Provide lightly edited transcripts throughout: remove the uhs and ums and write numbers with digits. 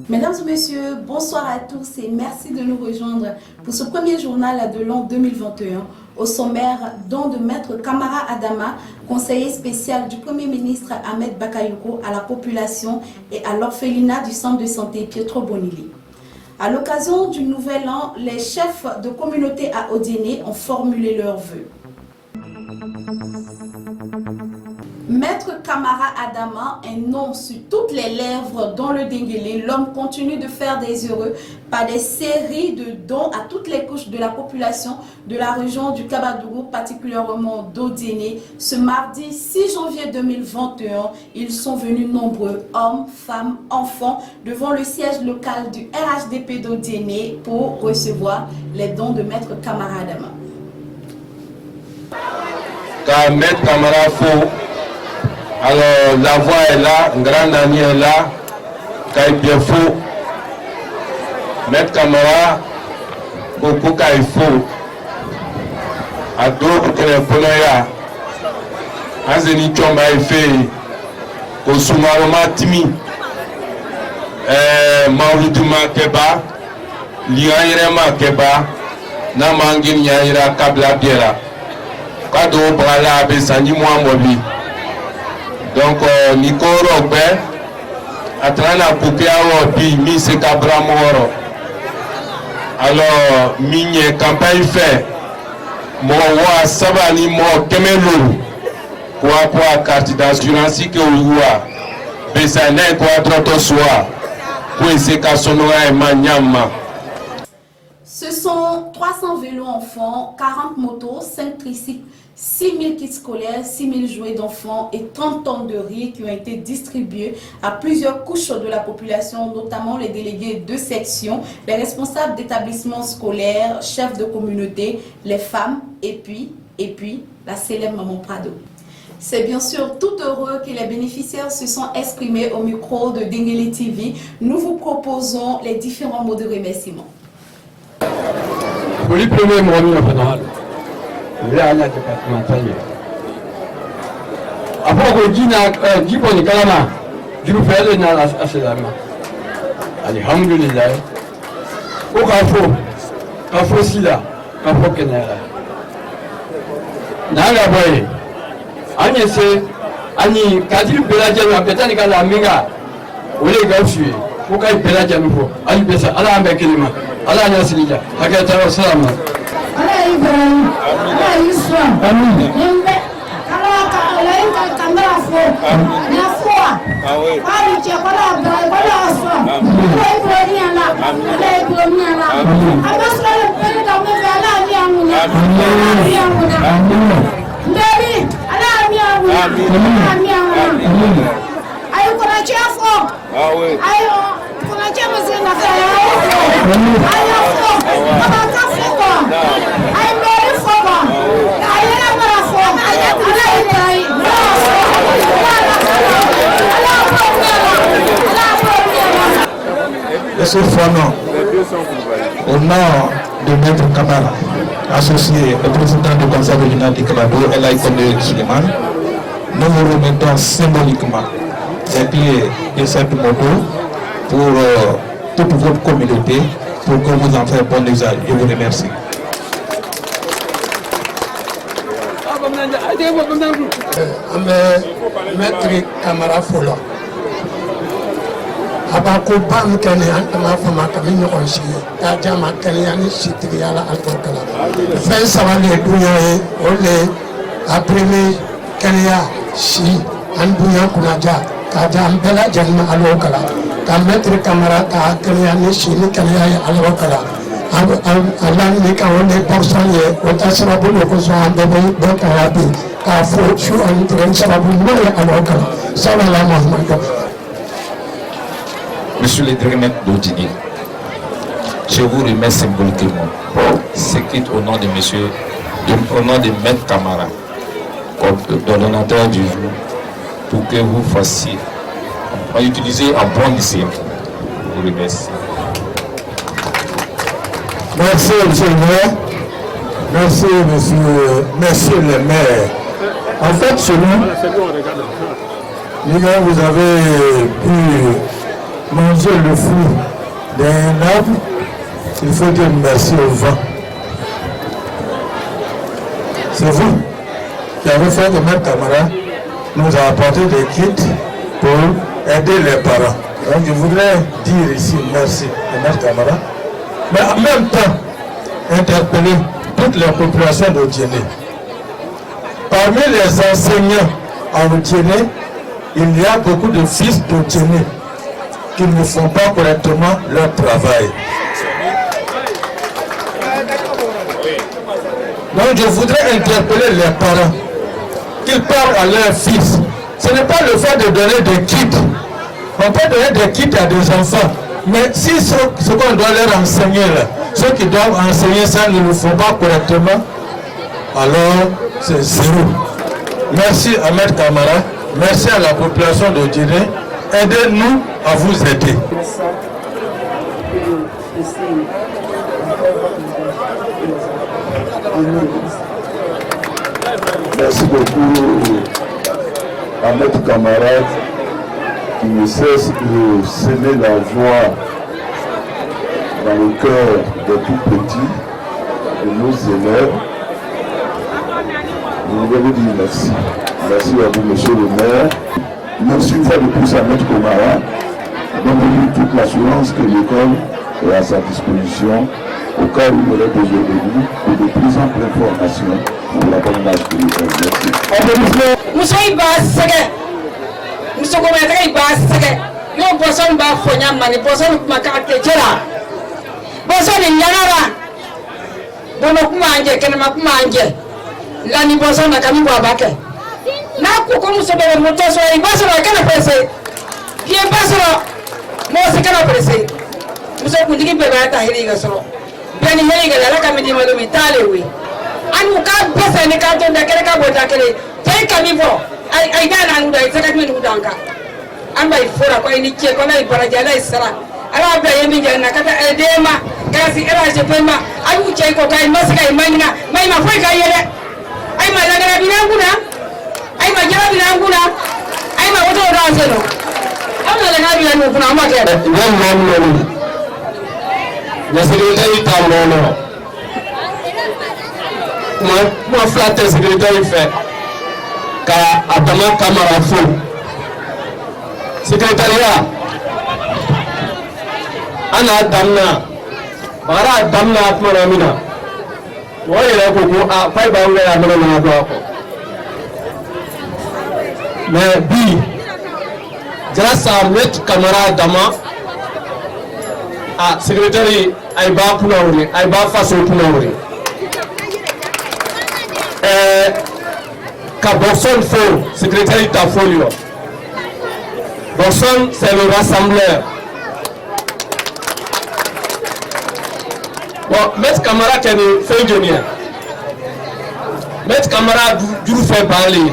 Mesdames et messieurs, bonsoir à tous et merci de nous rejoindre pour ce premier journal de l'an 2021. Au sommaire, don de Maître Camara Adama, conseiller spécial du Premier ministre Ahmed Bakayoko à la population et à l'orphelinat du centre de santé Pietro Bonilli. À l'occasion du nouvel an, les chefs de communauté à Odiéné ont formulé leurs vœux. Maître Camara Adama, un nom sur toutes les lèvres dans le Denguélé, l'homme continue de faire des heureux par des séries de dons à toutes les couches de la population de la région du Kabadougou, particulièrement d'Odiéné. Ce mardi 6 janvier 2021, ils sont venus nombreux, hommes, femmes, enfants, devant le siège local du RHDP d'Odiéné pour recevoir les dons de Maître Camara Adama. Car Maître Camara faut. Alors la voix est là, un grand ami est là, quand il bien faux. Maître Camara, beaucoup quand il faut. À d'autres que les polonais, à Zéni Chomba il fait, au Soumaroma Timi, Maoulouduma Keba, Liaïrema Keba, Namangin Yaïra Kabla Biera. Kado Brala Besani Mouamobi. Donc, Nico Robert, à travers la Bi, mi se cabra moro. Alors, mi campagne fait, moi, sabani, moi, kemelu, quoi, carte d'assurance, que ou Bessané, quoi, trop soit, pour essayer qu'à sonora et maniama. Ce sont 300 vélos enfants, 40 motos, 5 tricycles, 6000 kits scolaires, 6000 jouets d'enfants et 30 tonnes de riz qui ont été distribués à plusieurs couches de la population, notamment les délégués de section, les responsables d'établissements scolaires, chefs de communauté, les femmes et puis la célèbre Maman Prado. C'est bien sûr tout heureux que les bénéficiaires se sont exprimés au micro de Denguélé TV. Nous vous proposons les différents mots de remerciement. Pour le premier mois, la départementale. Après que dit pour les Kalama, du fait de Nala Aselama. Alhamdulillah. Au Kafo Sila, Kafo Kenera. Nala Boy. Agnès, Annie, Kadir Beladjan, Pétanica la Mega, ou les Gaussu, ou Kai Beladjan, Alibessa, Allah Mekelima, Allah Yasilija, Hakata Salama. Allah Ibrahim, Allah Islam, Amin. Allah Kamera fo, na foa. Wali che kola Ibrahim, kola Aswa. Allah Ibrahim Allah, Allah Ibrahim Allah. Allah sala pele da mo Allah ni amuna. Allah ni amuna. Nderi, Allah ni amuna. Allah ni amuna. Ayo kola che fo. Ayo kola che mo se na fa. Ayo fo. Aba ka fo ko. Ayo meri fo ko. Ayo na mara fo. Allah Ibrahim. Monsieur Fono, au nom de Maître Camara, associé au président du conseil régional du Kabado, Elaï Kondé Suleiman, nous vous remettons symboliquement des clés de cette moto pour toute votre communauté, pour que vous en fassiez bon usage. Je vous remercie. Maître Camara Fola. Abako bam kene antama fama kami nyokon si ta jama kene yani sitri ala albarkala fen sawale dunya e ole aprime kene ya si an dunya kunaja ka jam bela janna alokala ka Maître Camara ka kene yani si ni kene ya alokala alan ni ka wonde portion ye wata sababu ko so ande bo ka wabi ka fo shu an tren sababu mo ya alokala sallallahu alaihi wa sallam. Monsieur le directeur d'Odiéné, je vous remercie symboliquement s'écrite au nom de monsieur, au nom de Maître Camara, comme ordonnateur du jour, pour que vous fassiez, on va utiliser un bon lycée. Je vous remercie. Merci, monsieur le maire. Merci, monsieur le maire. En fait, chez nous, vous avez pu manger le fruit d'un arbre. Il faut dire merci au vent. C'est vous qui avez fait que Maître Camara nous a apporté des kits pour aider les parents. Donc je voudrais dire ici merci à Maître Camara, mais en même temps interpeller toutes les populations d'Odiéné. Parmi les enseignants en Odiéné, il y a beaucoup de fils d'Odiéné qui ne font pas correctement leur travail. Donc je voudrais interpeller les parents qu'ils parlent à leurs fils. Ce n'est pas le fait de donner des kits. On peut donner des kits à des enfants. Mais si ce qu'on doit leur enseigner, là, ceux qui doivent enseigner ça ne le font pas correctement, alors c'est zéro. Merci à Maître Camara, merci à la population de Djiré. Aidez-nous à vous aider. Merci beaucoup à notre camarade qui ne cesse de semer la joie dans le cœur des tout petits, de nos élèves. Je voudrais vous dire merci. Merci à vous, monsieur le maire. Merci une fois de plus à notre Camara. Donnez-nous toute l'assurance que l'école est à sa disposition au cas où il aurait besoin de nous pour de plus amples informations pour la bonne marche de l'école. Merci. Moi, flatter secrétaire fait car Adama Camara fou. Secrétariat, Anna Damna, Bara Damna Atmanamina. Moi, il a beaucoup à Paiba à Manama. Mais bi, grâce à Maître Camara Dama, à secrétaire Aïba Punaouri, Aïba Faso Punaouri. Borson Fo, secrétaire Tafolio. Borson, c'est le rassembleur. Bon, Maître Camara qui est fait ingénieur. Maître Camara du fait parler.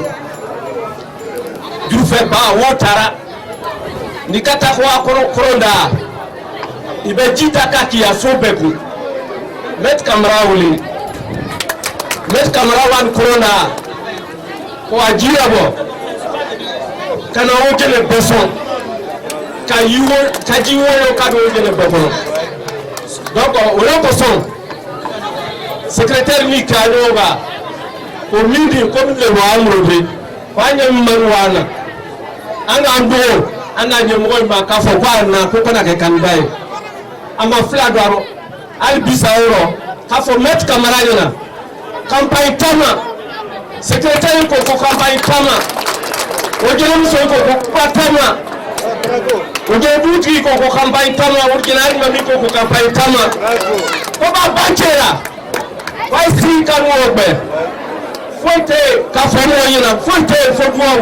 Du fait pas, Wotara. Nikata Koronda. Il va dire qui a son peuple. Maître Camara Oli. Maître Camara Wan Corona. Wajirabo kana wogele beson kajiwo yo kado wogele beson donc on beson secrétaire ni kanoga au midi comme le waamrode wanya manwana anga ndo anga nyemgo ma kafo kwa na ko na ke kanbai ama fladaro albisa euro kafo Maître Camara na campagne tama secrétaire Koko campagne Tama, Ojelum Koko Tama, Ojebuti Koko campagne Tama, Ojelari Mami Koko campagne Tama, Oba Bachera, Waisi Kanwobe, Fonte, Kafomo Yena, Fonte, Fogwau.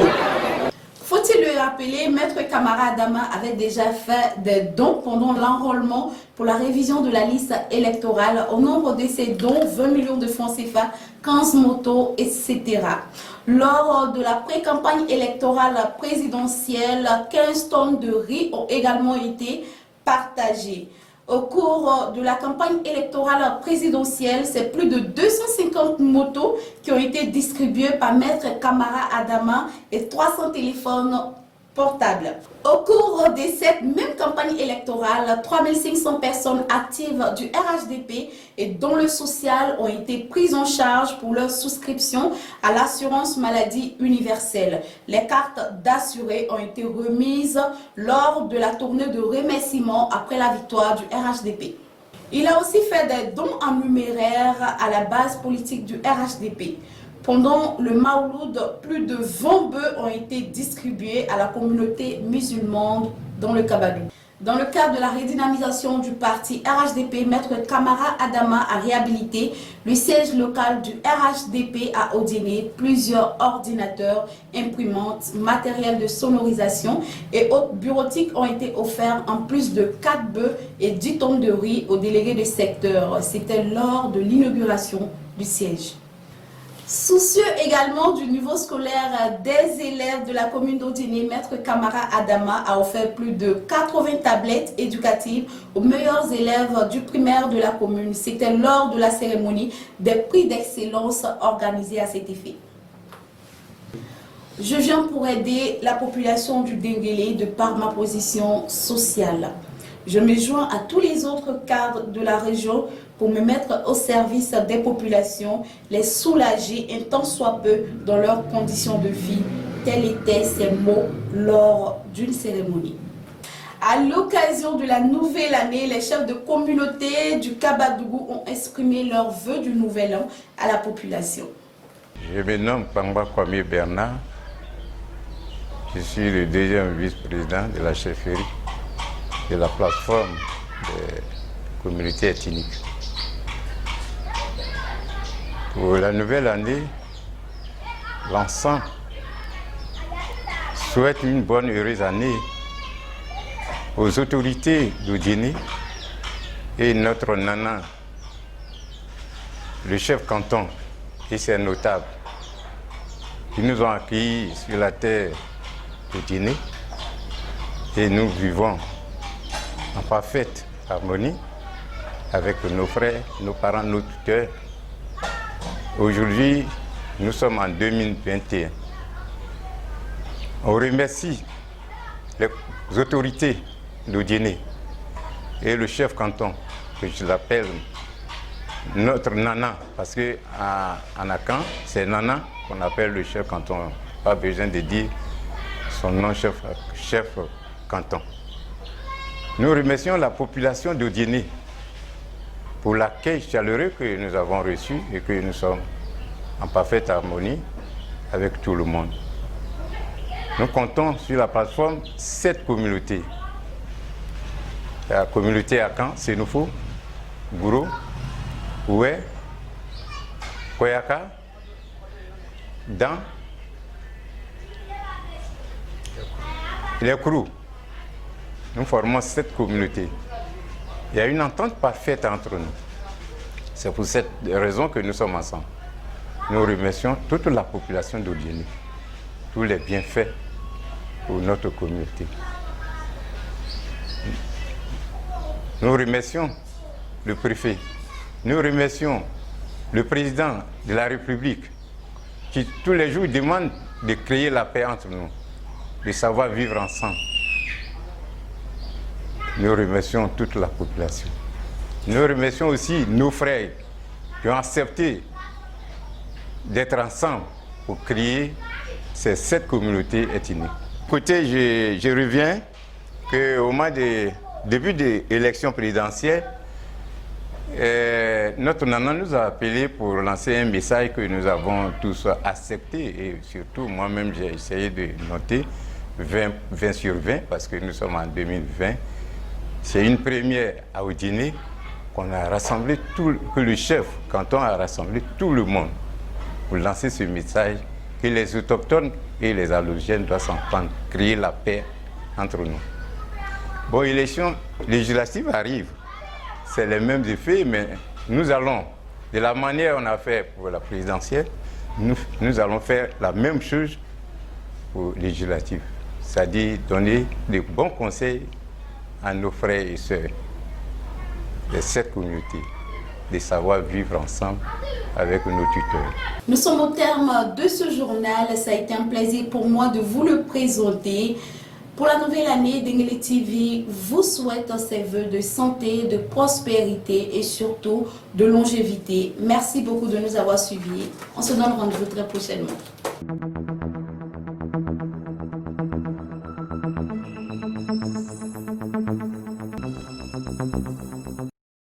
Faut-il le rappeler, Maître Camara Adama avait déjà fait des dons pendant l'enrôlement pour la révision de la liste électorale. Au nombre de ces dons, 20 millions de francs CFA, 15 motos, etc. Lors de la pré-campagne électorale présidentielle, 15 tonnes de riz ont également été partagées. Au cours de la campagne électorale présidentielle, c'est plus de 250 motos qui ont été distribuées par Maître Camara Adama et 300 téléphones portables. Au cours de cette même campagne électorale, 3500 personnes actives du RHDP et dont le social ont été prises en charge pour leur souscription à l'assurance maladie universelle. Les cartes d'assurés ont été remises lors de la tournée de remerciements après la victoire du RHDP. Il a aussi fait des dons en numéraire à la base politique du RHDP. Pendant le Mauloud, plus de 20 bœufs ont été distribués à la communauté musulmane dans le Kabadou. Dans le cadre de la redynamisation du parti RHDP, Maître Camara Adama a réhabilité le siège local du RHDP à Odiéné. Plusieurs ordinateurs, imprimantes, matériel de sonorisation et autres bureautiques ont été offerts en plus de 4 bœufs et 10 tonnes de riz aux délégués de secteur. C'était lors de l'inauguration du siège. Soucieux également du niveau scolaire des élèves de la commune d'Odiéné, Maître Camara Adama a offert plus de 80 tablettes éducatives aux meilleurs élèves du primaire de la commune. C'était lors de la cérémonie des prix d'excellence organisée à cet effet. Je viens pour aider la population du Denguélé de par ma position sociale. Je me joins à tous les autres cadres de la région pour me mettre au service des populations, les soulager un tant soit peu dans leurs conditions de vie. Tels étaient ces mots lors d'une cérémonie. À l'occasion de la nouvelle année, les chefs de communauté du Kabadougou ont exprimé leurs vœux du nouvel an à la population. Je me nomme Pangba Kwame Bernard. Je suis le deuxième vice-président de la chefferie de la plateforme des communautés ethniques. Pour la nouvelle année, l'ensemble souhaite une bonne heureuse année aux autorités d'Odiéné et notre nana, le chef canton et ses notables qui nous ont accueillis sur la terre d'Odiéné et nous vivons en parfaite harmonie avec nos frères, nos parents, nos tuteurs. Aujourd'hui, nous sommes en 2021. On remercie les autorités d'Odiéné et le chef canton, que je l'appelle notre nana, parce qu'en Akan, c'est nana qu'on appelle le chef canton. Pas besoin de dire son nom chef canton. Nous remercions la population d'Odiéné pour l'accueil chaleureux que nous avons reçu et que nous sommes en parfaite harmonie avec tout le monde. Nous comptons sur la plateforme 7 communautés. La communauté Akan, Sénoufo, Gouro, Oué, Koyaka, Dan, les Krou. Nous formons 7 communautés. Il y a une entente parfaite entre nous. C'est pour cette raison que nous sommes ensemble. Nous remercions toute la population d'Odiéné, tous les bienfaits pour notre communauté. Nous remercions le préfet, nous remercions le président de la République qui tous les jours demande de créer la paix entre nous, de savoir vivre ensemble. Nous remercions toute la population. Nous remercions aussi nos frères qui ont accepté d'être ensemble pour créer ces 7 communautés ethniques. Écoutez, je reviens qu'au moment des début de l'élection présidentielle, notre nana nous a appelé pour lancer un message que nous avons tous accepté et surtout moi-même j'ai essayé de noter 20 sur 20 parce que nous sommes en 2020. C'est une première à Odiéné qu'on a rassemblé que le chef canton a rassemblé tout le monde pour lancer ce message que les autochtones et les allogènes doivent s'entendre, créer la paix entre nous. Bon, l'élection législative arrive, c'est les mêmes effets, mais nous allons, de la manière qu'on a fait pour la présidentielle, nous allons faire la même chose pour législative, c'est-à-dire donner de bons conseils à nos frères et sœurs de cette communauté, de savoir vivre ensemble avec nos tuteurs. Nous sommes au terme de ce journal. Ça a été un plaisir pour moi de vous le présenter. Pour la nouvelle année, Denguele TV vous souhaite ses vœux de santé, de prospérité et surtout de longévité. Merci beaucoup de nous avoir suivis. On se donne rendez-vous très prochainement.